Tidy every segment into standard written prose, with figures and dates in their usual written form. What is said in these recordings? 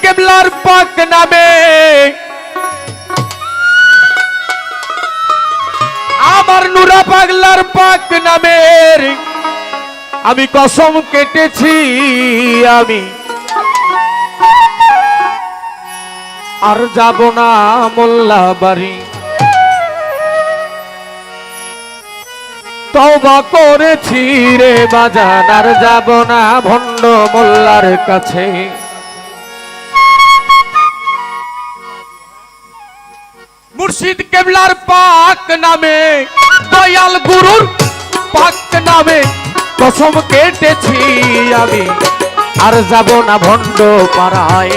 কেবলার পাক নামে আমার নুরা পাগলার পাক নামের আমি কসম কেটেছি আমি আর যাব না মোল্লা বাড়ি তওবা করেছি রে বাজান আর যাব না ভণ্ড মোল্লার কাছে মুর্শিদ কেবলার পাক নামে দয়াল গুরুর পাক নামে কসম কেটেছি আমি আর যাব না ভণ্ড পাড়ায়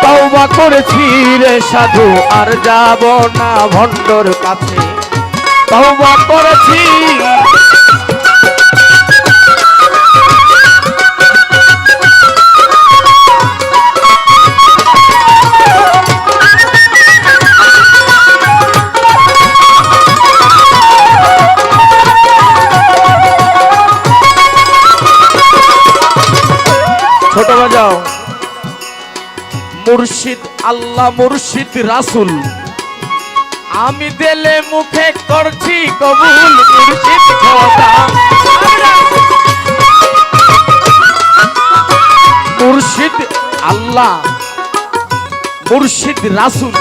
তওবা করেছি রে সাধু আর যাব না ভণ্ডর কাছে তওবা করেছি ছোট বাজাও মুর্শিদ আল্লাহ মুর্শিদ রাসূল আমি দিলে মুখে করছি কবুল মুর্শিদ খোদা মুর্শিদ আল্লাহ মুর্শিদ রাসূল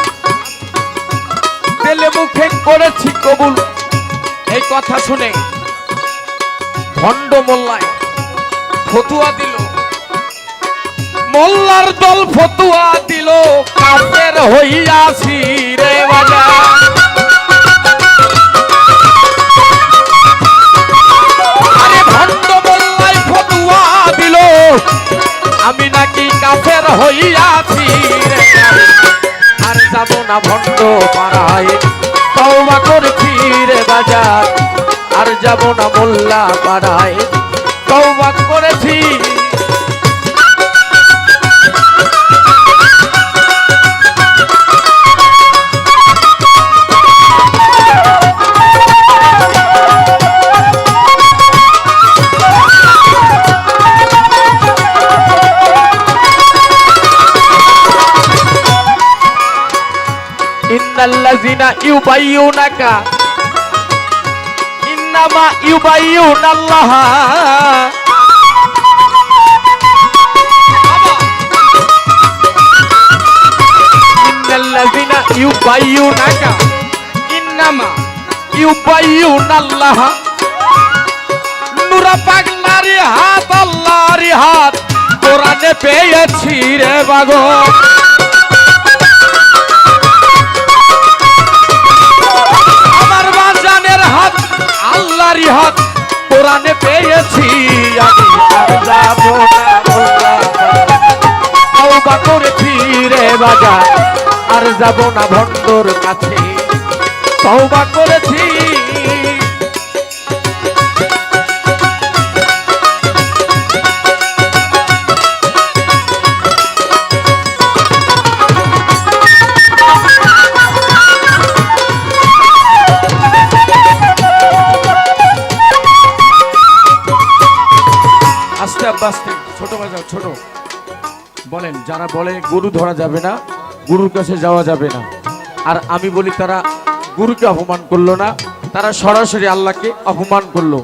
দিলে মুখে করেছি কবুল এই কথা শুনে ভণ্ড মোল্লায় ফতুয়া দিল মোল্লার দল ফতুয়া দিল কাফের হইয়াছি রে বাজান আরে ভণ্ড মোল্লাই ফতুয়া দিল আমি নাকি কাফের হইয়াছি রে আর যাব না ভণ্ড পাড়ায় তওবা করেছি রে বাজার আর যাব না মোল্লা পাড়ায় তওবা করেছি ইন্নাল্লাযিনা ইউবাইয়ুনাকা ইন্নামা ইউবাইয়ুনাল্লাহ ইন্নাল্লাযিনা ইউবাইয়ুনাকা ইন্নামা ইউবাইয়ুনাল্লাহ নুরা পাগলার হাত আল্লাহর হাত কোরআনে পেয়েছি রে বাগো হাত কোরআনে পেয়েছি আমি আর যাব না মোল্লা তওবা করেছি রে বাজার আর যাব না ভণ্ডর কাছে তওবা করেছি ছোট বাজাও ছোট বলেন যারা বলে গুরু ধরা যাবে না গুরুর কাছে যাওয়া যাবে না আর আমি বলি তারা গুরুকে অপমান করলো না তারা সরাসরি আল্লাহকে অপমান করলো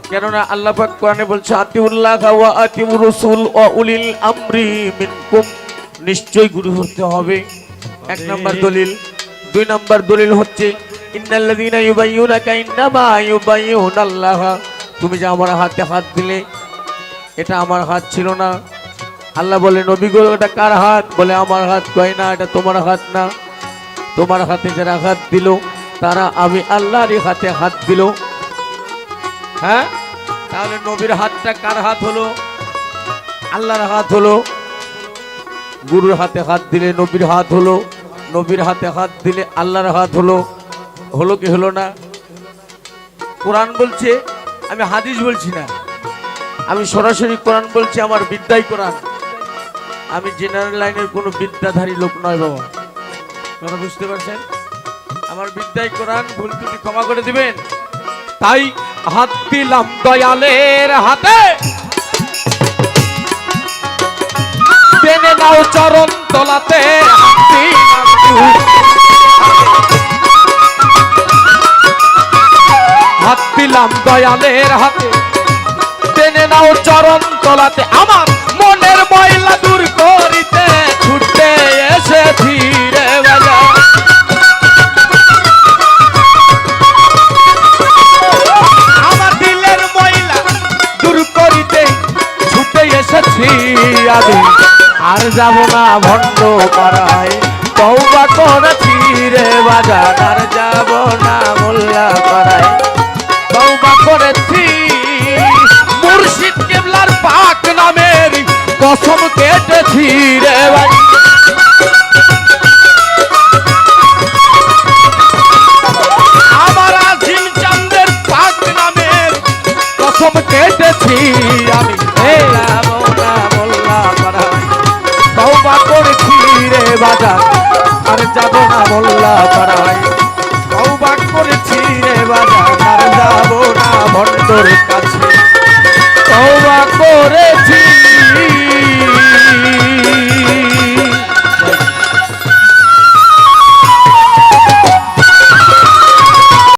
কেননা আল্লাহ পাক কোরআনে বলছে আতিউল্লাহ ওয়া আতিউর রাসূল ওয়া উলিল আমরি মিনকুম নিশ্চয়ই গুরু হতে হবে এক নাম্বার দলিল দুই নাম্বার দলিল হচ্ছে ইন্নাল্লাযিনা ইউবাইয়ুনাকা ইন্নামা ইউবাইয়ুনাল্লাহ তুমি যে আমার হাতে হাত দিলে এটা আমার হাত ছিল না আল্লাহ বলে নবী গো এটা কার হাত বলে আমার হাত কয় না এটা তোমার হাত না তোমার হাতে যারা হাত দিল তারা আমি আল্লাহরই হাতে হাত দিল হ্যাঁ তাহলে নবীর হাতটা কার হাত হলো আল্লাহর হাত হলো গুরুর হাতে হাত দিলে নবীর হাত হলো নবীর হাতে হাত দিলে আল্লাহর হাত হলো হলো কি হলো না কোরআন বলছে আমি হাদিস বলছি না আমি সরাসরি কোরআন বলছি আমার বিদ্যাই কোরআন আমি জেনারেল লাইনের কোনো বিদ্যাধারী লোক নয় বাবা আপনারা বুঝতে পারছেন আমার বিদ্যাই কোরআন ভুল ত্রুটি ক্ষমা করে দিবেন তাই হাত দিলাম দয়ালের হাতে টেনে নাও চরণ তলাতে হাত দিলাম দয়ালের হাতে, টেনে নাও চরণ তলাতে, আমার মনের ময়লা দূর করিতে ছুটে এসেছি রে বাজা। আমার দিলের ময়লা দূর করিতে ছুটে এসেছি আমি, আর যাব না ভণ্ড পাড়ায়, তওবা করেছি রে বাজার, আর যাব না মোল্লা পাড়ায়, তওবা করেছি। মুর্শিদ কেবলার পাক নামের কসম কেটেছি রে ভাই, আমার আজিম চাঁদের পাক নামের কসম কেটেছি আমি, যাব না মোল্লা পাড়ায়, তওবা করেছি রে বাজার, আর যাব না মোল্লা পাড়ায়, তওবা করেছি রে বাজার, আর যাব না ভণ্ডর কাছে, তওবা করেছি।